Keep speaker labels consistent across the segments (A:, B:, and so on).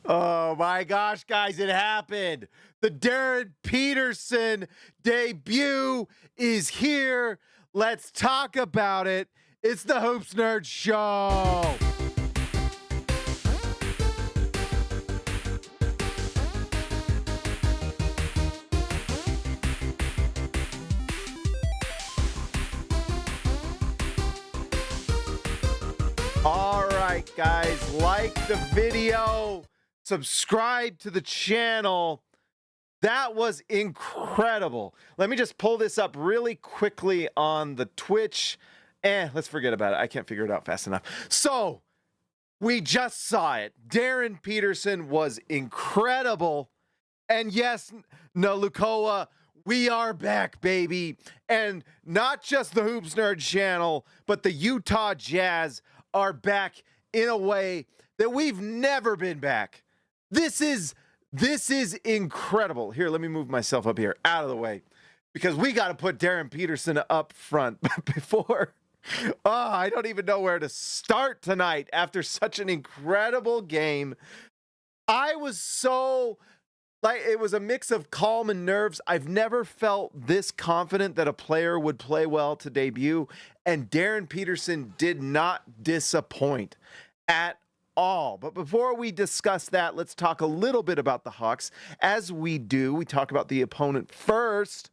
A: Oh my gosh, guys, it happened. The Darren Peterson debut is here. Let's talk about it. It's the Hoops Nerd Show. All right, guys, like the video, subscribe to the channel. That was incredible. Let me just pull this up really quickly on the Twitch. Let's forget about it. I can't figure it out fast enough. So, we just saw it. Darren Peterson was incredible. And yes, Nalukoa, we are back, baby. And not just the Hoops Nerd channel, but the Utah Jazz are back in a way that we've never been back. This is incredible. Here, let me move myself up here out of the way because we got to put Darren Peterson up front before. Oh, I don't even know where to start tonight after such an incredible game. I was so it was a mix of calm and nerves. I've never felt this confident that a player would play well to debut, and Darren Peterson did not disappoint at all. But before we discuss that, let's talk a little bit about the Hawks. As we do, we talk about the opponent first.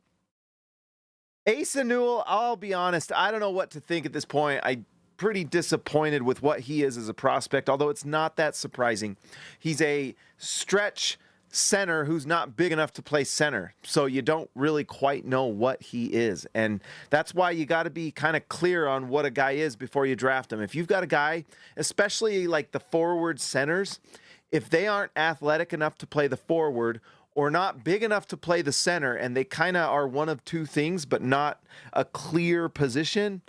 A: Asa Newell, I'll be honest, I don't know what to think at this point. I'm pretty disappointed with what he is as a prospect, although it's not that surprising. He's a stretch center who's not big enough to play center, so you don't really quite know what he is, and that's why you got to be kind of clear on what a guy is before you draft him. If you've got a guy, especially like the forward centers, if they aren't athletic enough to play the forward or not big enough to play the center, and they kind of are one of two things but not a clear position,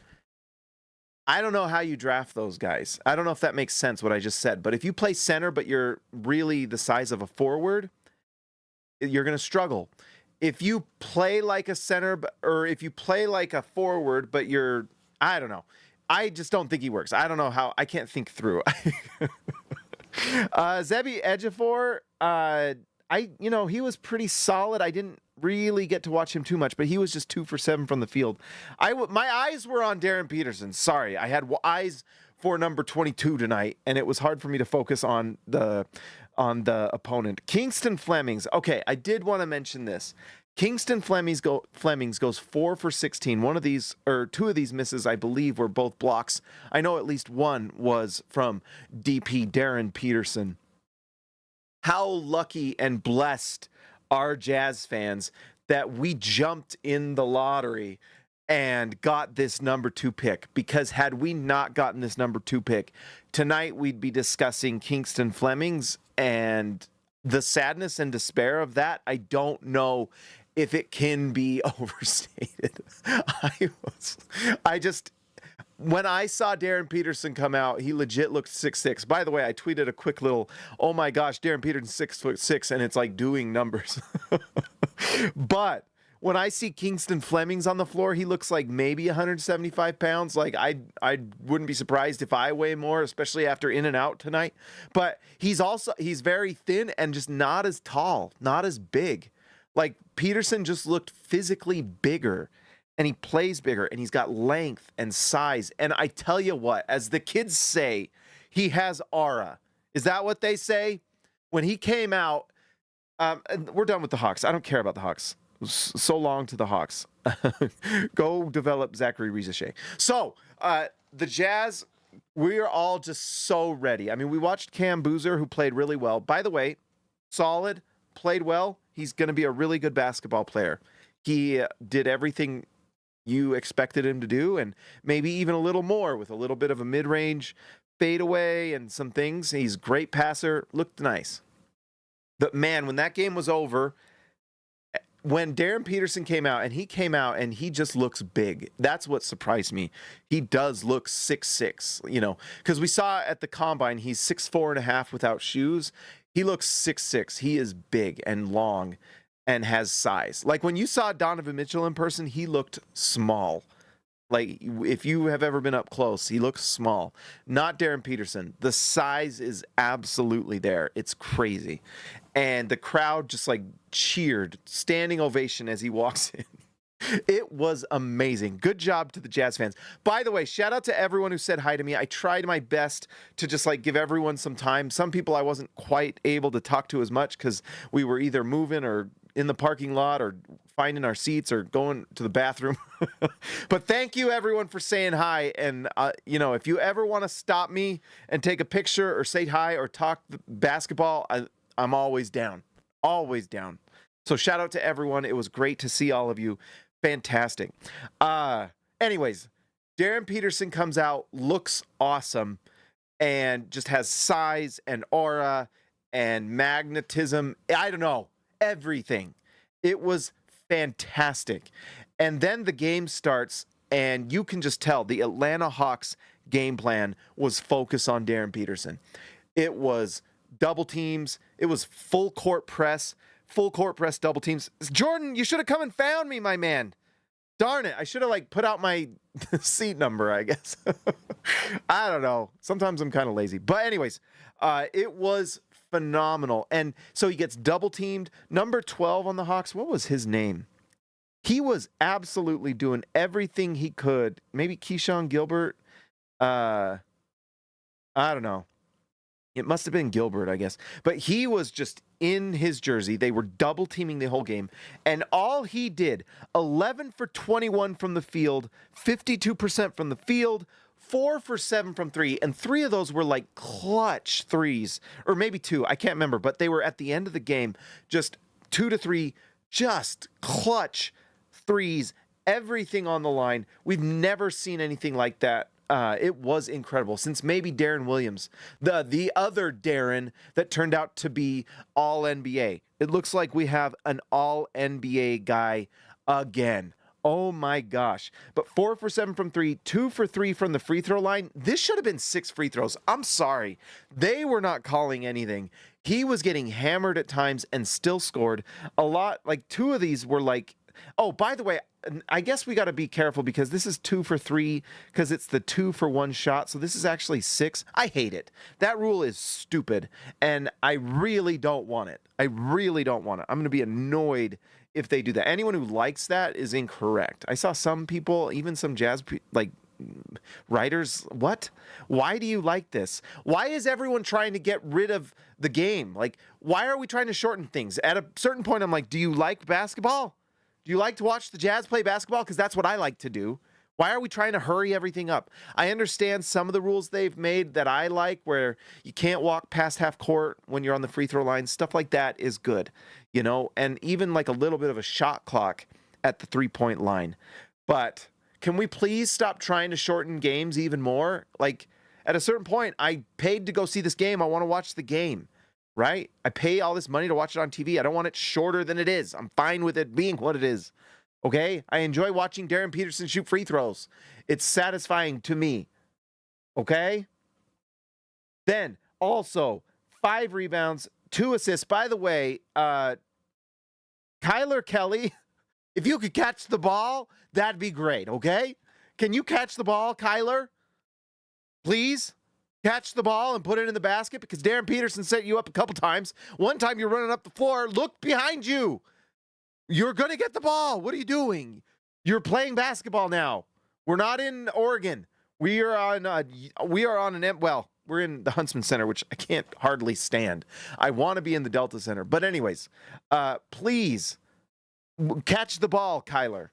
A: I don't know how you draft those guys. I don't know if that makes sense what I just said, but if you play center but you're really the size of a forward, you're going to struggle. If you play like a center or if you play like a forward but you're, I don't know. I just don't think he works. I don't know how. I can't think through. Zebi Ejiofor, he was pretty solid. I didn't really get to watch him too much, but he was just 2 for 7 from the field. My eyes were on Darren Peterson. Sorry, I had eyes for number 22 tonight, and it was hard for me to focus on the opponent. Kingston Flemings. Okay, I did want to mention this. Kingston Flemings goes 4 for 16. One of these, or two of these misses, I believe, were both blocks. I know at least one was from DP Darren Peterson. How lucky and blessed are Jazz fans that we jumped in the lottery and got this number 2 pick, because had we not gotten this number 2 pick, tonight we'd be discussing Kingston Flemings, and the sadness and despair of that, I don't know if it can be overstated. When I saw Darren Peterson come out, he legit looked 6'6". By the way, I tweeted a quick little, oh my gosh, Darren Peterson 6'6", and it's like doing numbers. But when I see Kingston Flemings on the floor, he looks like maybe 175 pounds. Like I wouldn't be surprised if I weigh more, especially after in and out tonight. But he's very thin and just not as tall, not as big. Like Peterson just looked physically bigger. And he plays bigger, and he's got length and size. And I tell you what, as the kids say, he has aura. Is that what they say? When he came out, and we're done with the Hawks. I don't care about the Hawks. So long to the Hawks. Go develop Zachary Rizachet. So, the Jazz, we're all just so ready. I mean, we watched Cam Boozer, who played really well. By the way, solid, played well. He's going to be a really good basketball player. He did everything you expected him to do, and maybe even a little more with a little bit of a mid-range fadeaway and some things. He's a great passer, looked nice. But man, when that game was over, when Darren Peterson came out and he just looks big. That's what surprised me. He does look 6'6", because we saw at the combine, he's 6'4.5" without shoes. He looks 6'6". He is big and long and has size. Like when you saw Donovan Mitchell in person, he looked small. Like, if you have ever been up close, he looks small. Not Darren Peterson. The size is absolutely there. It's crazy. And the crowd just like cheered, standing ovation as he walks in. It was amazing. Good job to the Jazz fans. By the way, shout out to everyone who said hi to me. I tried my best to just like give everyone some time. Some people I wasn't quite able to talk to as much because we were either moving or in the parking lot or finding our seats or going to the bathroom. But thank you everyone for saying hi. And you know, if you ever want to stop me and take a picture or say hi or talk basketball, I'm always down. Always down. So shout out to everyone. It was great to see all of you. Fantastic. Anyways, Darren Peterson comes out, looks awesome, and just has size and aura and magnetism. I don't know, everything. It was fantastic. And then the game starts, and you can just tell the Atlanta Hawks game plan was focused on Darren Peterson. It was double teams. It was full court press double teams. Jordan, you should have come and found me, my man. Darn it. I should have like put out my seat number, I guess. I don't know. Sometimes I'm kind of lazy. But anyways, it was phenomenal. And so he gets double teamed. Number 12 on the Hawks, what was his name? He was absolutely doing everything he could. Maybe Keyshawn Gilbert. I don't know. It must have been Gilbert, I guess. But he was just in his jersey. They were double teaming the whole game. And all he did, 11 for 21 from the field, 52% from the field, 4 for 7 from 3. And 3 of those were like clutch threes. Or maybe 2. I can't remember. But they were at the end of the game. Just 2 to 3. Just clutch threes. Everything on the line. We've never seen anything like that. It was incredible since maybe Darryn Williams, the other Darren that turned out to be all NBA. It looks like we have an all NBA guy again. Oh my gosh. But 4 for 7 from 3, 2 for 3 from the free throw line. This should have been 6 free throws. I'm sorry. They were not calling anything. He was getting hammered at times and still scored a lot. Like 2 of these were like, oh, by the way, I guess we got to be careful because this is 2 for 3 because it's the 2 for 1 shot. So this is actually 6. I hate it. That rule is stupid. And I really don't want it. I really don't want it. I'm going to be annoyed if they do that. Anyone who likes that is incorrect. I saw some people, even some Jazz like writers. What? Why do you like this? Why is everyone trying to get rid of the game? Like, why are we trying to shorten things? At a certain point, I'm like, do you like basketball? Do you like to watch the Jazz play basketball? Because that's what I like to do. Why are we trying to hurry everything up? I understand some of the rules they've made that I like, where you can't walk past half court when you're on the free throw line. Stuff like that is good, you know, and even like a little bit of a shot clock at the 3-point line. But can we please stop trying to shorten games even more? Like, at a certain point, I paid to go see this game. I want to watch the game. Right? I pay all this money to watch it on TV. I don't want it shorter than it is. I'm fine with it being what it is. Okay? I enjoy watching Darren Peterson shoot free throws. It's satisfying to me. Okay? Then, also, 5 rebounds, 2 assists. By the way, Kyler Kelly, if you could catch the ball, that'd be great. Okay? Can you catch the ball, Kyler? Please? Catch the ball and put it in the basket because Darren Peterson set you up a couple times. One time you're running up the floor. Look behind you. You're going to get the ball. What are you doing? You're playing basketball now. We're not in Oregon. We're in the Huntsman Center, which I can't hardly stand. I want to be in the Delta Center. But anyways, please catch the ball, Kyler,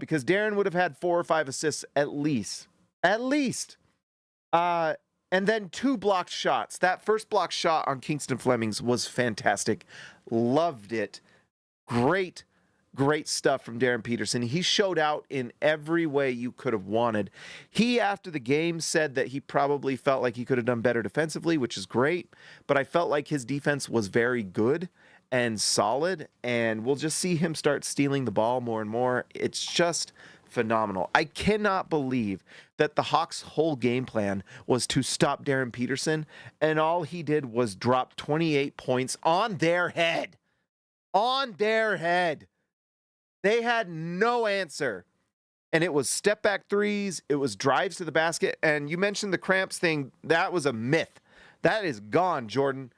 A: because Darren would have had 4 or 5 assists at least. At least. And then 2 blocked shots. That first blocked shot on Kingston Fleming's was fantastic. Loved it. Great, great stuff from Darren Peterson. He showed out in every way you could have wanted. He, after the game, said that he probably felt like he could have done better defensively, which is great. But I felt like his defense was very good and solid. And we'll just see him start stealing the ball more and more. It's just phenomenal. I cannot believe that the Hawks' whole game plan was to stop Darren Peterson, and all he did was drop 28 points on their head. On their head. They had no answer. And it was step back threes. It was drives to the basket. And you mentioned the cramps thing. That was a myth. That is gone, Jordan.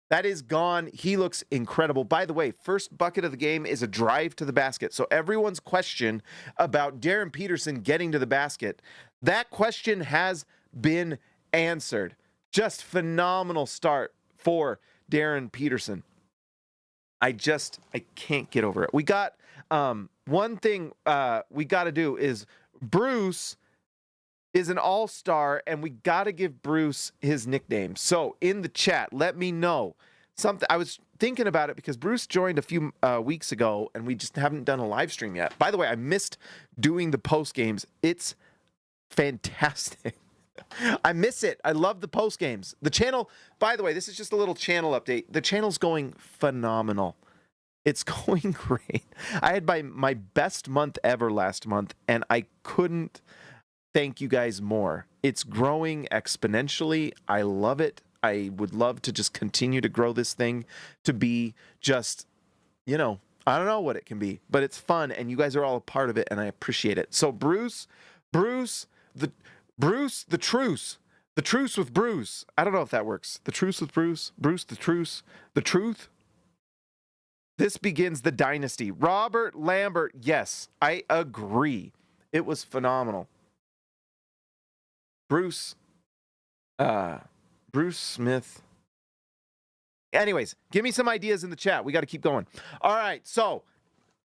A: That is gone. He looks incredible. By the way, first bucket of the game is a drive to the basket. So everyone's question about Darren Peterson getting to the basket, that question has been answered. Just phenomenal start for Darren Peterson. I can't get over it. We got one thing we got to do is Bruce is an all-star, and we got to give Bruce his nickname. So in the chat, let me know something. I was thinking about it because Bruce joined a few weeks ago, and we just haven't done a live stream yet. By the way, I missed doing the post games. It's fantastic. I miss it. I love the post games. The channel, by the way, this is just a little channel update. The channel's going phenomenal. It's going great. I had my best month ever last month, and I couldn't thank you guys more. It's growing exponentially. I love it. I would love to just continue to grow this thing to be just, I don't know what it can be, but it's fun, and you guys are all a part of it, and I appreciate it. So Bruce, the truce with Bruce. I don't know if that works. The truce with Bruce, the truth. This begins the dynasty. Robert Lambert, yes, I agree. It was phenomenal. Bruce Smith. Anyways, give me some ideas in the chat. We got to keep going. All right, so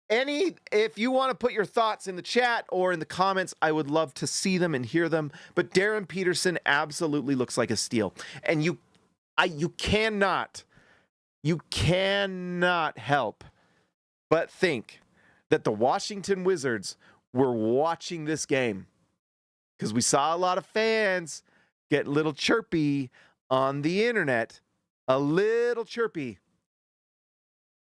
A: if you want to put your thoughts in the chat or in the comments, I would love to see them and hear them. But Darren Peterson absolutely looks like a steal. And you cannot help but think that the Washington Wizards were watching this game, because we saw a lot of fans get a little chirpy on the internet, a little chirpy.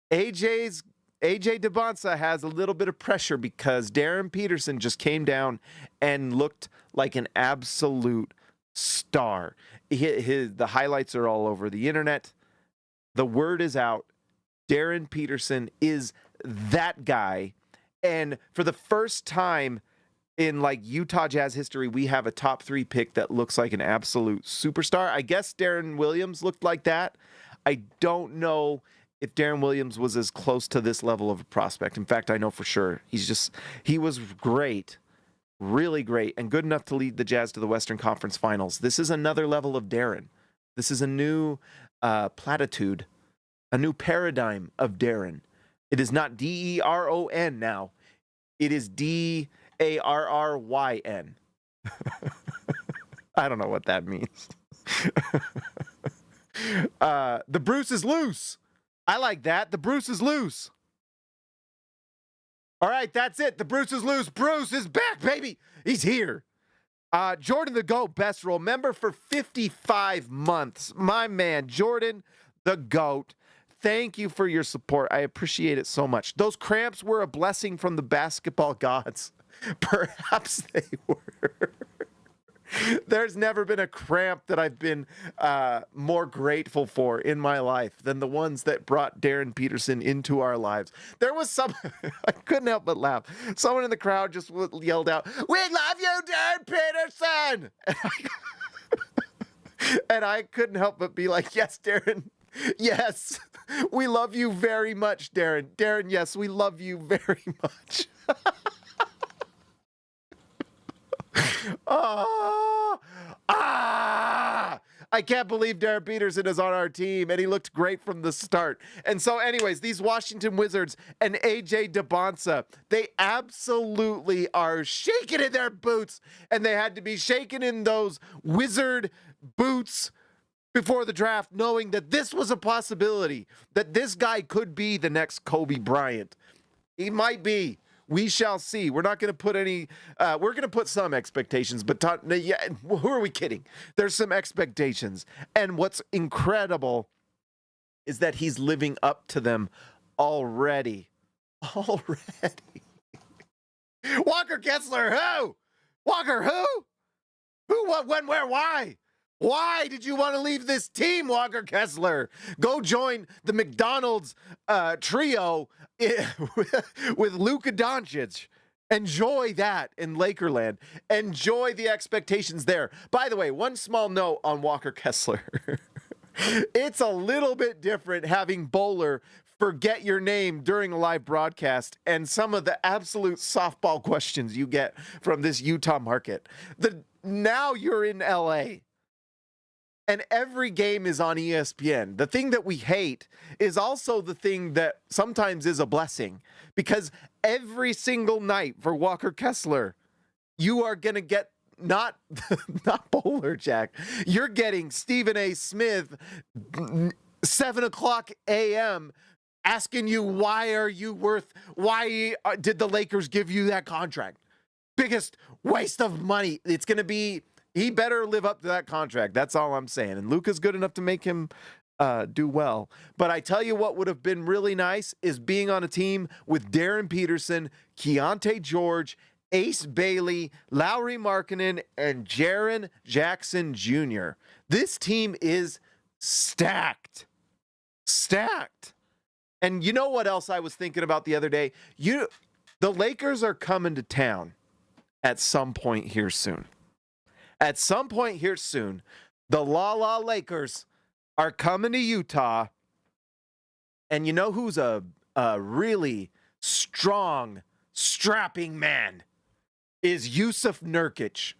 A: AJ DeBonsa has a little bit of pressure because Darren Peterson just came down and looked like an absolute star. The highlights are all over the internet. The word is out. Darren Peterson is that guy. And for the first time in Utah Jazz history, we have a top 3 pick that looks like an absolute superstar. I guess Darren Williams looked like that. I don't know if Darren Williams was as close to this level of a prospect. In fact, I know for sure. He was great, really great, and good enough to lead the Jazz to the Western Conference Finals. This is another level of Darren. This is a new platitude, a new paradigm of Darren. It is not D-E-R-O-N now. It is D-A-R-R-Y-N. I don't know what that means. The Bruce is loose. I like that. The Bruce is loose. All right, that's it. The Bruce is loose. Bruce is back, baby. He's here. Jordan the GOAT best role member for 55 months. My man, Jordan the GOAT. Thank you for your support. I appreciate it so much. Those cramps were a blessing from the basketball gods. Perhaps they were. There's never been a cramp that I've been more grateful for in my life than the ones that brought Darren Peterson into our lives. There was some, I couldn't help but laugh. Someone in the crowd just yelled out, "We love you, Darren Peterson!" And I couldn't help but be like, yes, Darren, yes, we love you very much, Darren. Darren, yes, we love you very much. I can't believe Darren Peterson is on our team, and he looked great from the start. And so anyways, these Washington Wizards and AJ DeBonsa, they absolutely are shaking in their boots, and they had to be shaking in those Wizard boots before the draft, knowing that this was a possibility, that this guy could be the next Kobe Bryant. He might be. We shall see. We're not going to put any, we're going to put some expectations, but yeah, who are we kidding? There's some expectations. And what's incredible is that he's living up to them already. Already. Walker Kessler, who? Walker, who? Who, what, when, where, why? Why did you want to leave this team, Walker Kessler? Go join the McDonald's trio with Luka Doncic Enjoy that in Lakerland. Enjoy the expectations there. By the way, one small note on Walker Kessler. It's a little bit different having Bowler forget your name during a live broadcast and some of the absolute softball questions you get from this Utah market. Now you're in LA and every game is on ESPN. The thing that we hate is also the thing that sometimes is a blessing, because every single night for Walker Kessler, you are going to get not Bowler Jack. You're getting Stephen A. Smith, 7:00 a.m. asking you, why did the Lakers give you that contract? Biggest waste of money. It's going to be, he better live up to that contract. That's all I'm saying. And Luka's good enough to make him do well. But I tell you what would have been really nice is being on a team with Darren Peterson, Keontae George, Ace Bailey, Lauri Markkanen, and Jaren Jackson Jr. This team is stacked. Stacked. And you know what else I was thinking about the other day? The Lakers are coming to town at some point here soon. At some point here soon, the La Lakers are coming to Utah. And you know who's a really strong, strapping man? Is Jusuf Nurkic.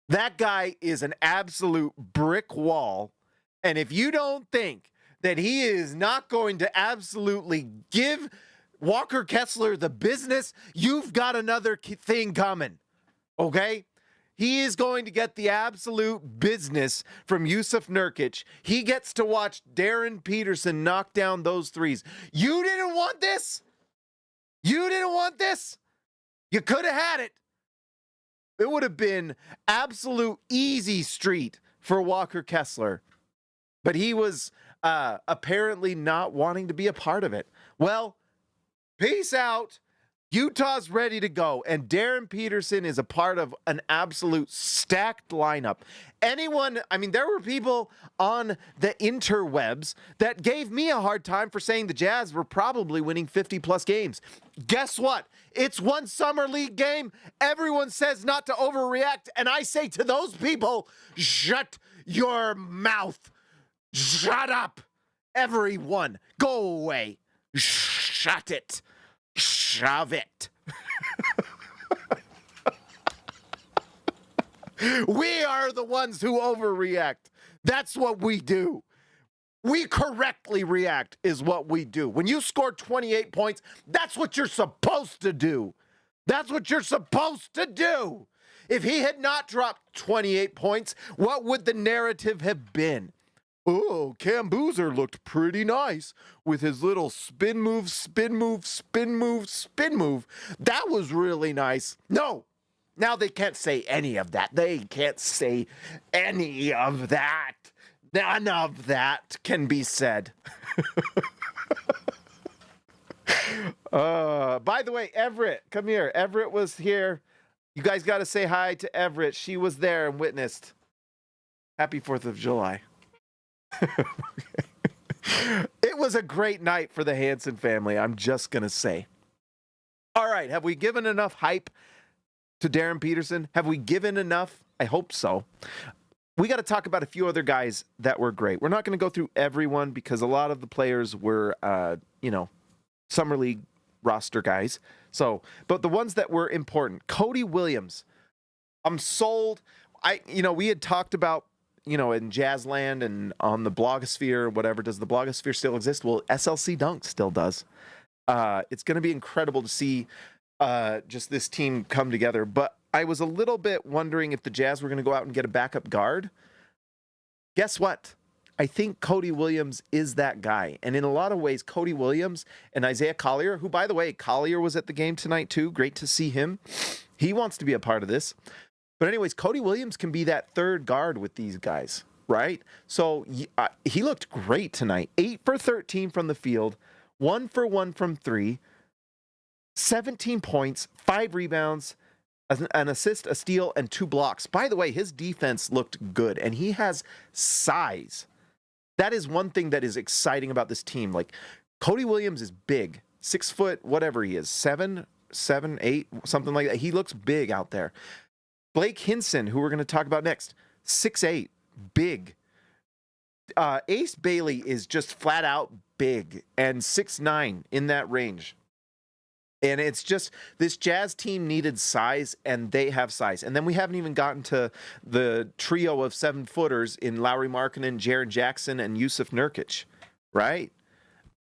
A: That guy is an absolute brick wall. And if you don't think that he is not going to absolutely give Walker Kessler the business, you've got another thing coming, okay? He is going to get the absolute business from Jusuf Nurkic. He gets to watch Darren Peterson knock down those threes. You didn't want this? You didn't want this? You could have had it. It would have been absolute easy street for Walker Kessler. But he was apparently not wanting to be a part of it. Well, peace out. Utah's ready to go. And Darren Peterson is a part of an absolute stacked lineup. There were people on the interwebs that gave me a hard time for saying the Jazz were probably winning 50-plus games. Guess what? It's one summer league game. Everyone says not to overreact. And I say to those people, shut your mouth. Shut up. Everyone, go away. Shut it. Shove it. We are the ones who overreact. That's what we do. We correctly react is what we do. When you score 28 points, that's what you're supposed to do. That's what you're supposed to do. If he had not dropped 28 points, what would the narrative have been? Oh, Cam Boozer looked pretty nice with his little spin move, spin move, spin move, spin move. That was really nice. No, now they can't say any of that. They can't say any of that. None of that can be said. By the way, Everett, come here. Everett was here. You guys got to say hi to Everett. She was there and witnessed. Happy 4th of July. It was a great night for the Hanson family, I'm just going to say. All right, have we given enough hype to Darren Peterson? Have we given enough? I hope so. We got to talk about a few other guys that were great. We're not going to go through everyone because a lot of the players were, summer league roster guys. But the ones that were important, Cody Williams. I'm sold. We had talked about, in Jazzland and on the blogosphere, whatever. Does the blogosphere still exist? Well, SLC Dunk still does. It's going to be incredible to see just this team come together. But I was a little bit wondering if the Jazz were going to go out and get a backup guard. Guess what? I think Cody Williams is that guy. And in a lot of ways, Cody Williams and Isaiah Collier, who, by the way, Collier was at the game tonight too. Great to see him. He wants to be a part of this. But anyways, Cody Williams can be that third guard with these guys, right? So he looked great tonight. 8 for 13 from the field, 1 for 1 from 3, 17 points, 5 rebounds, an assist, a steal, and 2 blocks. By the way, his defense looked good, and he has size. That is one thing that is exciting about this team. Like, Cody Williams is big, 6 foot, whatever he is, 7, 7, 8, something like that. He looks big out there. Blake Hinson, who we're going to talk about next, 6'8", big. Ace Bailey is just flat out big and 6'9", in that range. And it's just, this Jazz team needed size, and they have size. And then we haven't even gotten to the trio of 7-footers in Lauri Markkanen, Jaren Jackson, and Yusuf Nurkic, right?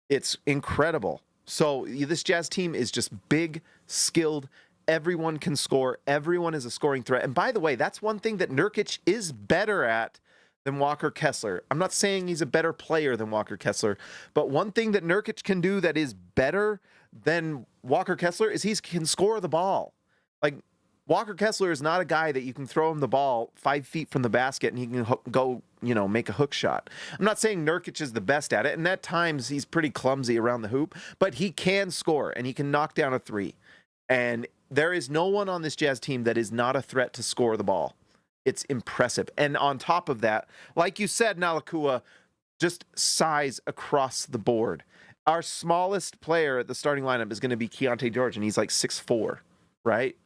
A: It's incredible. So this Jazz team is just big, skilled. Everyone can score. Everyone is a scoring threat. And by the way, that's one thing that Nurkic is better at than Walker Kessler. I'm not saying he's a better player than Walker Kessler, but one thing that Nurkic can do that is better than Walker Kessler is he can score the ball. Like, Walker Kessler is not a guy that you can throw him the ball 5 feet from the basket and he can go, make a hook shot. I'm not saying Nurkic is the best at it, and at times he's pretty clumsy around the hoop, but he can score and he can knock down a three. And there is no one on this Jazz team that is not a threat to score the ball. It's impressive. And on top of that, like you said, Nalakua, just size across the board. Our smallest player at the starting lineup is going to be Keontae George, and he's like 6'4", right?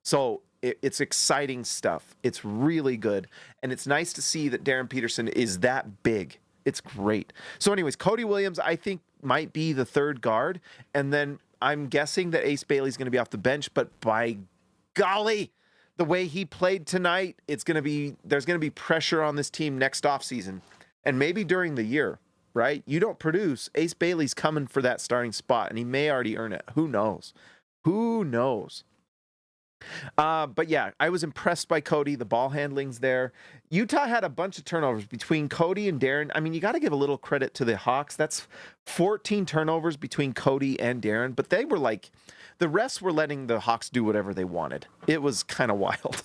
A: So it's exciting stuff. It's really good. And it's nice to see that Darren Peterson is that big. It's great. So anyways, Cody Williams, I think, might be the third guard. And then I'm guessing that Ace Bailey's going to be off the bench. But by golly, the way he played tonight, there's going to be pressure on this team next offseason. And maybe during the year, right? You don't produce, Ace Bailey's coming for that starting spot, and he may already earn it. Who knows? Who knows? But yeah, I was impressed by Cody. The ball handling's there. Utah had a bunch of turnovers between Cody and Darren. I mean, you got to give a little credit to the Hawks. That's 14 turnovers between Cody and Darren, but they were like, the rest were letting the Hawks do whatever they wanted. It was kind of wild.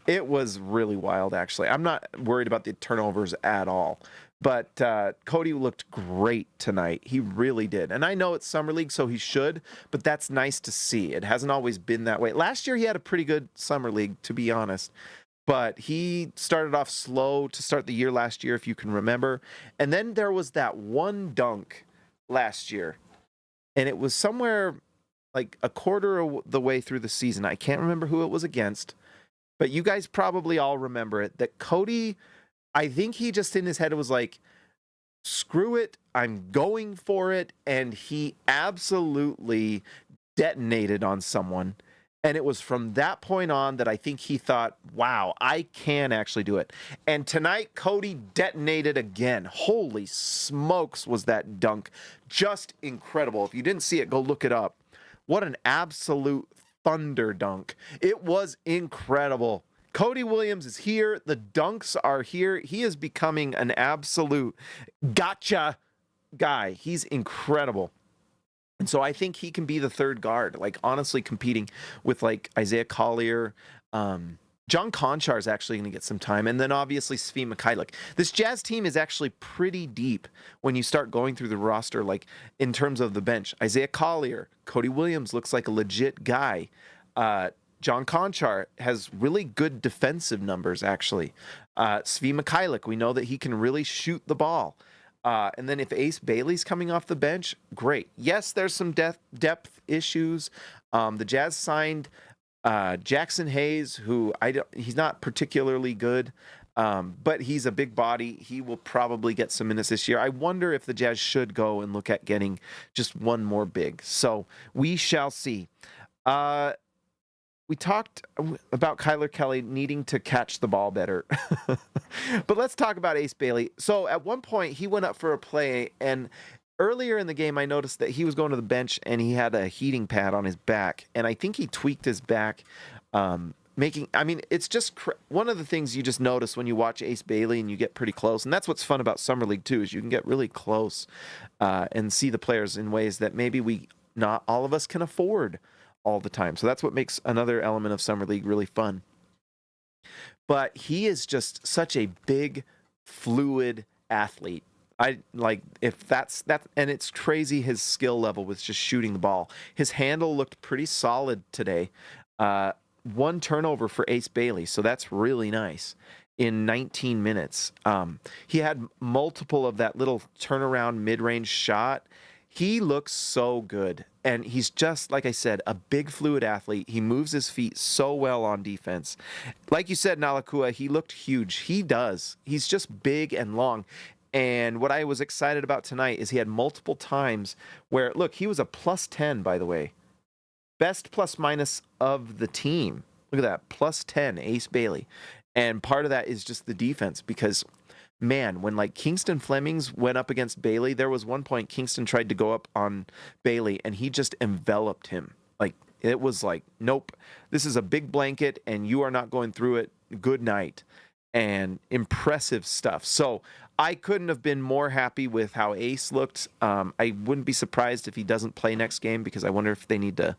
A: It was really wild, actually. I'm not worried about the turnovers at all. But Cody looked great tonight. He really did. And I know it's Summer League, so he should, but that's nice to see. It hasn't always been that way. Last year, he had a pretty good Summer League, to be honest. But he started off slow to start the year last year, if you can remember. And then there was that one dunk last year. And it was somewhere like a quarter of the way through the season. I can't remember who it was against. But you guys probably all remember it, that Cody, I think he just in his head was like, screw it, I'm going for it. And he absolutely detonated on someone. And it was from that point on that I think he thought, wow, I can actually do it. And tonight, Cody detonated again. Holy smokes, was that dunk just incredible. If you didn't see it, go look it up. What an absolute thunder dunk. It was incredible. Cody Williams is here. The dunks are here. He is becoming an absolute gotcha guy. He's incredible. And so I think he can be the third guard, like honestly competing with like Isaiah Collier. John Conchar is actually going to get some time. And then obviously Svi Mikhailiuk. This Jazz team is actually pretty deep when you start going through the roster, like in terms of the bench. Isaiah Collier, Cody Williams looks like a legit guy. John Conchar has really good defensive numbers, actually. Svi Mikhailiuk, we know that he can really shoot the ball. And then if Ace Bailey's coming off the bench, great. Yes, there's some depth issues. The Jazz signed Jackson Hayes, who he's not particularly good, but he's a big body. He will probably get some minutes this year. I wonder if the Jazz should go and look at getting just one more big. So we shall see. We talked about Kyler Kelly needing to catch the ball better. But let's talk about Ace Bailey. So at one point, he went up for a play, and earlier in the game, I noticed that he was going to the bench, and he had a heating pad on his back, and I think he tweaked his back, it's just one of the things you just notice when you watch Ace Bailey and you get pretty close, and that's what's fun about Summer League, too, is you can get really close and see the players in ways that maybe not all of us can afford all the time. So that's what makes another element of Summer League really fun. But he is just such a big, fluid athlete. And it's crazy his skill level with just shooting the ball. His handle looked pretty solid today. One turnover for Ace Bailey, so that's really nice. In 19 minutes, he had multiple of that little turnaround mid-range shot. He looks so good. And he's just, like I said, a big fluid athlete. He moves his feet so well on defense. Like you said, Nalakua, he looked huge. He does. He's just big and long. And what I was excited about tonight is he had multiple times where, look, he was a +10, by the way. Best plus minus of the team. Look at that, +10, Ace Bailey. And part of that is just the defense because, man, when like Kingston Flemings went up against Bailey, there was one point Kingston tried to go up on Bailey and he just enveloped him. Like, it was like, nope, this is a big blanket and you are not going through it. Good night. And impressive stuff. So I couldn't have been more happy with how Ace looked. I wouldn't be surprised if he doesn't play next game because I wonder if they need to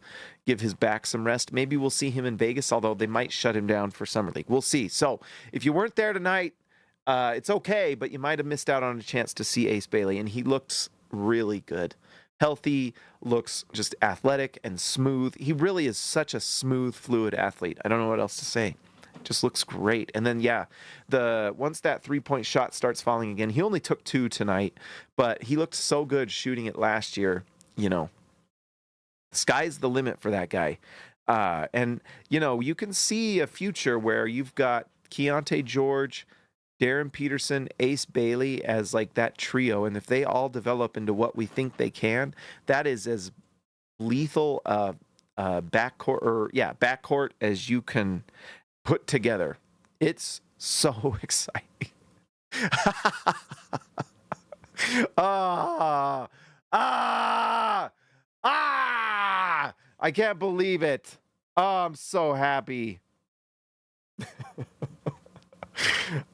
A: give his back some rest. Maybe we'll see him in Vegas, although they might shut him down for Summer League. We'll see. So if you weren't there tonight, it's okay, but you might have missed out on a chance to see Ace Bailey, and he looks really good. Healthy, looks just athletic and smooth. He really is such a smooth, fluid athlete. I don't know what else to say. Just looks great. And then, yeah, once that three-point shot starts falling again, he only took 2 tonight, but he looked so good shooting it last year. You know, sky's the limit for that guy. And, you know, you can see a future where you've got Keontae George, Darren Peterson, Ace Bailey as like that trio. And if they all develop into what we think they can, that is as lethal backcourt as you can put together. It's so exciting. I can't believe it. Oh, I'm so happy.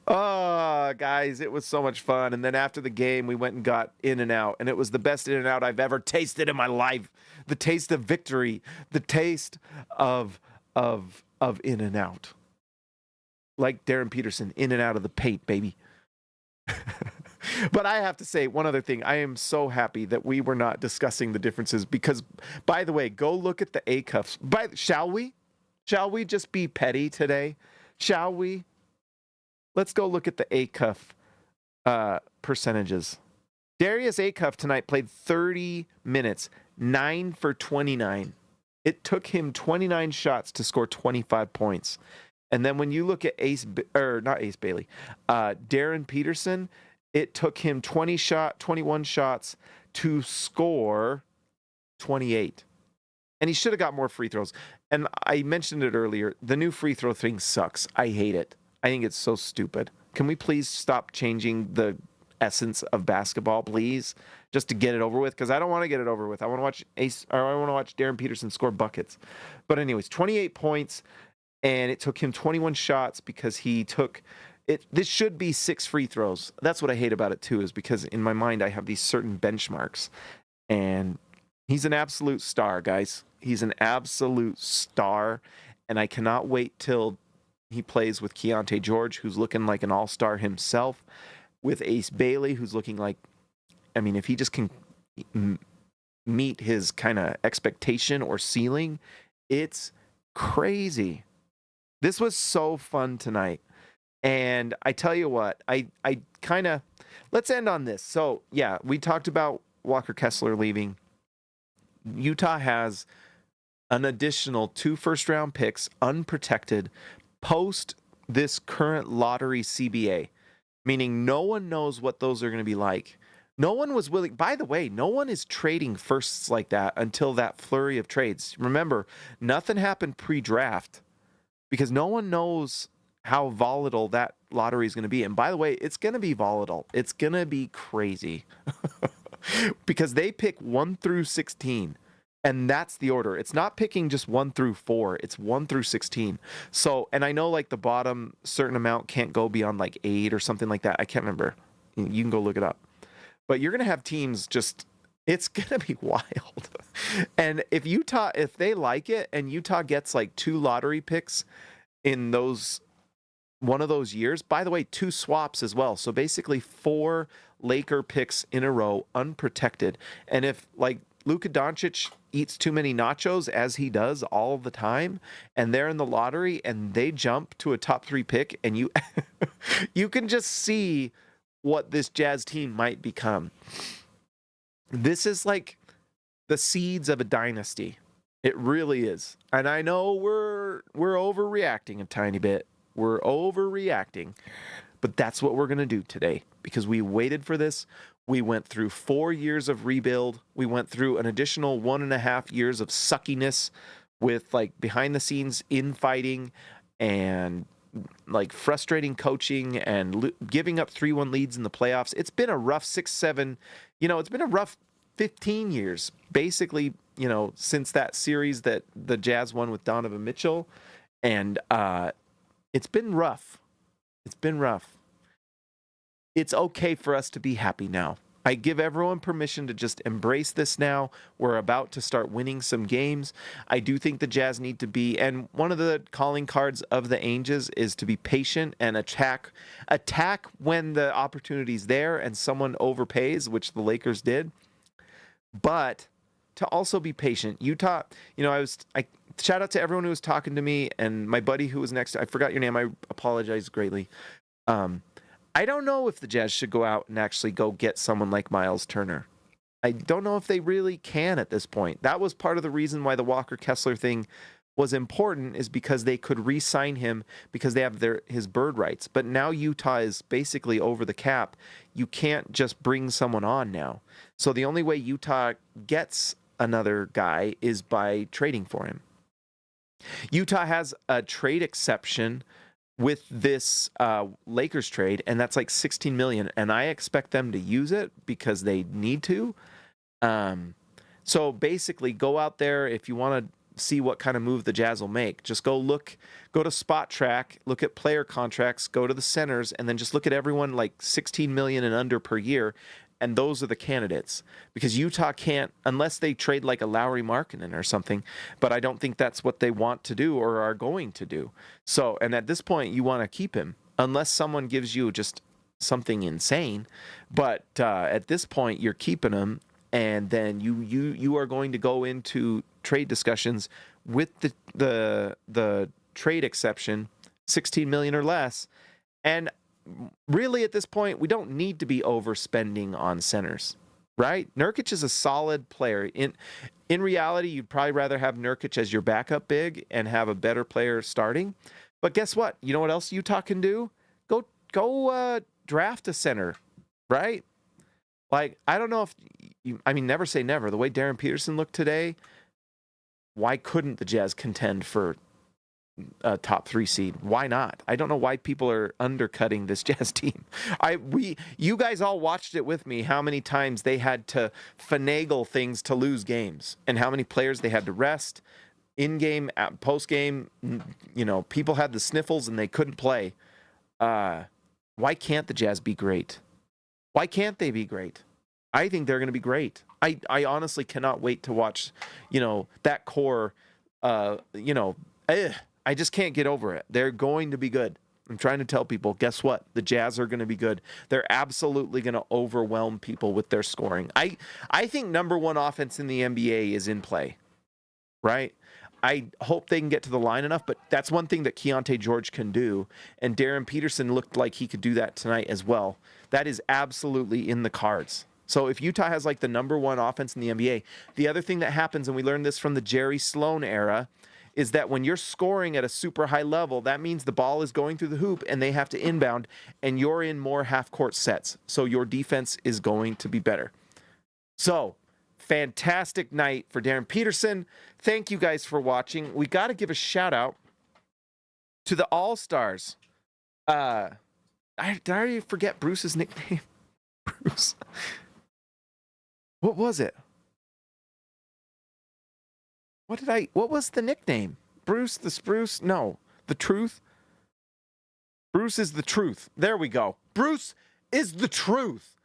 A: Oh, guys, it was so much fun. And then after the game, we went and got In-N-Out, and it was the best In-N-Out I've ever tasted in my life. The taste of victory, the taste of In-N-Out. Like Darren Peterson, in and out of the paint, baby. But I have to say one other thing. I am so happy that we were not discussing the differences because, by the way, go look at the A cuffs. Shall we? Shall we just be petty today? Shall we? Let's go look at the A cuff percentages. Darius A cuff tonight played 30 minutes, 9 for 29. It took him 29 shots to score 25 points. And then when you look at Darren Peterson, it took him 21 shots to score 28. And he should have got more free throws. And I mentioned it earlier, the new free throw thing sucks. I hate it. I think it's so stupid. Can we please stop changing the essence of basketball, please? Just to get it over with, because I don't want to get it over with. I want to watch Darren Peterson score buckets. But anyways, 28 points. And it took him 21 shots because he took it. This should be 6 free throws. That's what I hate about it too, is because in my mind I have these certain benchmarks. And he's an absolute star, guys. He's an absolute star. And I cannot wait till he plays with Keontae George, who's looking like an all-star himself, with Ace Bailey, who's looking like, I mean, if he just can meet his kind of expectation or ceiling, it's crazy. This was so fun tonight. And I tell you what, I kind of, let's end on this. So, yeah, we talked about Walker Kessler leaving. Utah has an additional 2 first-round picks, unprotected, post this current lottery CBA, meaning no one knows what those are going to be like. No one was willing, by the way, no one is trading firsts like that until that flurry of trades. Remember, nothing happened pre-draft, because no one knows how volatile that lottery is going to be. And by the way, it's going to be volatile. It's going to be crazy because they pick 1 through 16, and that's the order. It's not picking just 1 through 4. It's 1 through 16. So, and I know like the bottom certain amount can't go beyond like 8 or something like that. I can't remember. You can go look it up. But you're going to have teams just, it's going to be wild. And if they like it and Utah gets like 2 lottery picks in one of those years, by the way, 2 swaps as well. So basically 4 Laker picks in a row, unprotected. And if like Luka Doncic eats too many nachos, as he does all the time, and they're in the lottery and they jump to a top 3 pick, and you can just see what this Jazz team might become. This is like the seeds of a dynasty. It really is. And I know we're overreacting a tiny bit. We're overreacting. But that's what we're going to do today because we waited for this. We went through 4 years of rebuild. We went through an additional 1.5 years of suckiness with like behind the scenes infighting and like frustrating coaching and giving up 3-1 leads in the playoffs. It's been a rough 6-7, it's been a rough 15 years, basically, since that series that the Jazz won with Donovan Mitchell. And it's been rough. It's been rough. It's okay for us to be happy now. I give everyone permission to just embrace this now. We're about to start winning some games. I do think the Jazz need to be, and one of the calling cards of the Angels is to be patient and attack when the opportunity's there and someone overpays, which the Lakers did. But to also be patient. Utah, I shout out to everyone who was talking to me and my buddy who was next to, I forgot your name. I apologize greatly. I don't know if the Jazz should go out and actually go get someone like Miles Turner. I don't know if they really can at this point. That was part of the reason why the Walker Kessler thing was important, is because they could re-sign him because they have his bird rights. But now Utah is basically over the cap. You can't just bring someone on now. So the only way Utah gets another guy is by trading for him. Utah has a trade exception with this Lakers trade, and that's like $16 million, and I expect them to use it because they need to. So basically, go out there if you want to see what kind of move the Jazz will make. Just go to Spot Track, look at player contracts, go to the centers, and then just look at everyone like $16 million and under per year. And those are the candidates, because Utah can't, unless they trade like a Lowry Markkanen or something, but I don't think that's what they want to do or are going to do. So, and at this point, you want to keep him, unless someone gives you just something insane. But at this point, you're keeping him, and then you are going to go into trade discussions with the trade exception, $16 million or less, and really, at this point, we don't need to be overspending on centers, right? Nurkic is a solid player. In reality, you'd probably rather have Nurkic as your backup big and have a better player starting. But guess what? You know what else Utah can do? Go draft a center, right? Like, I don't know if never say never. The way Darren Peterson looked today, why couldn't the Jazz contend for a top 3 seed? Why not? I don't know why people are undercutting this Jazz team. You guys all watched it with me, how many times they had to finagle things to lose games and how many players they had to rest in game, post game. People had the sniffles and they couldn't play. Why can't the Jazz be great? Why can't they be great? I think they're going to be great. I honestly cannot wait to watch, that core, I just can't get over it. They're going to be good. I'm trying to tell people, guess what? The Jazz are going to be good. They're absolutely going to overwhelm people with their scoring. I think number one offense in the NBA is in play, right? I hope they can get to the line enough, but that's one thing that Keontae George can do, and Darren Peterson looked like he could do that tonight as well. That is absolutely in the cards. So if Utah has like the number one offense in the NBA, the other thing that happens, and we learned this from the Jerry Sloan era, is that when you're scoring at a super high level, that means the ball is going through the hoop and they have to inbound, and you're in more half-court sets. So your defense is going to be better. So, fantastic night for Darren Peterson. Thank you guys for watching. We got to give a shout-out to the All-Stars. Did I already forget Bruce's nickname? Bruce. What was it? What was the nickname? Bruce the Spruce? No, the Truth? Bruce is the Truth. There we go. Bruce is the Truth.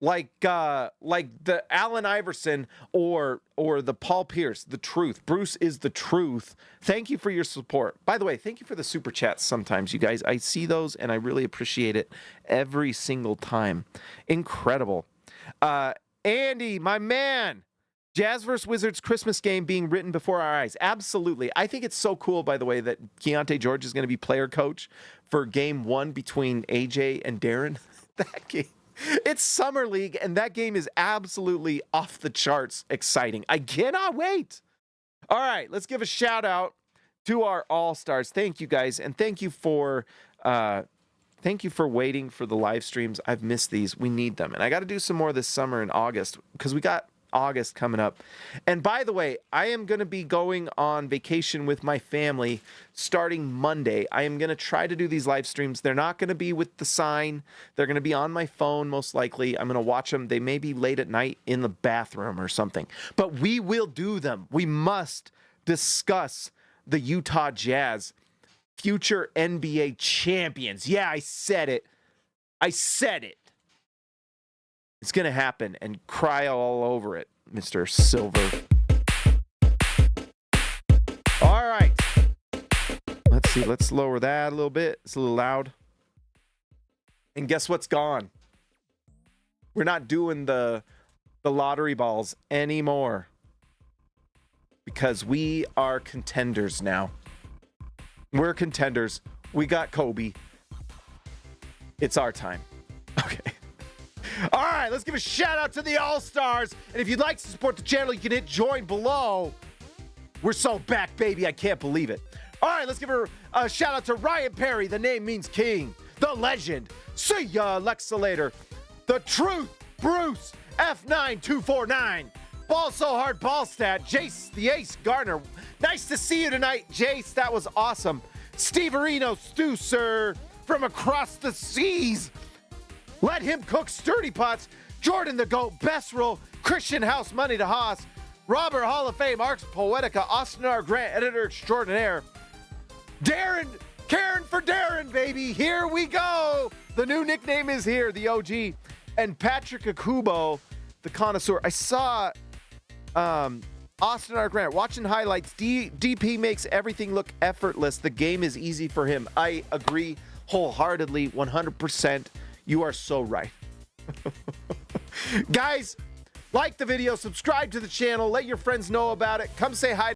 A: Like the Allen Iverson or the Paul Pierce, the Truth. Bruce is the Truth. Thank you for your support. By the way, thank you for the super chats sometimes, you guys. I see those and I really appreciate it every single time. Incredible. Andy, my man. Jazz vs. Wizards Christmas game being written before our eyes. Absolutely. I think it's so cool, by the way, that Keontae George is going to be player coach for game 1 between AJ and Darren. That game. It's Summer League, and that game is absolutely off the charts exciting. I cannot wait. All right, let's give a shout out to our All-Stars. Thank you guys, and thank you for waiting for the live streams. I've missed these. We need them, and I got to do some more this summer in August because we got August coming up. And by the way, I am going to be going on vacation with my family starting Monday. I am going to try to do these live streams. They're not going to be with the sign. They're going to be on my phone most likely. I'm going to watch them. They may be late at night in the bathroom or something, but we will do them. We must discuss the Utah Jazz, future NBA champions. Yeah, I said it. I said it. It's going to happen, and cry all over it, Mr. Silver. All right. Let's see. Let's lower that a little bit. It's a little loud. And guess what's gone? We're not doing the lottery balls anymore because we are contenders now. We're contenders. We got Kobe. It's our time. Okay. All right, let's give a shout out to the All-Stars. And if you'd like to support the channel, you can hit join below. We're so back, baby. I can't believe it. All right, let's give a shout out to Ryan Perry. The name means king. The legend. See ya, Lexa later. The truth, Bruce. F9249. Ball so hard, ball stat. Jace, the ace, Garner. Nice to see you tonight, Jace. That was awesome. Steve Areno, Stu, sir, from across the seas. Let him cook sturdy pots. Jordan the GOAT, best roll. Christian House, money to Haas. Robert Hall of Fame, Arcs Poetica, Austin R. Grant, editor extraordinaire. Darren, Karen for Darren, baby. Here we go. The new nickname is here, the OG. And Patrick Akubo, the connoisseur. I saw Austin R. Grant watching highlights. DP makes everything look effortless. The game is easy for him. I agree wholeheartedly, 100%. You are so right. Guys, like the video, subscribe to the channel, let your friends know about it. Come say hi.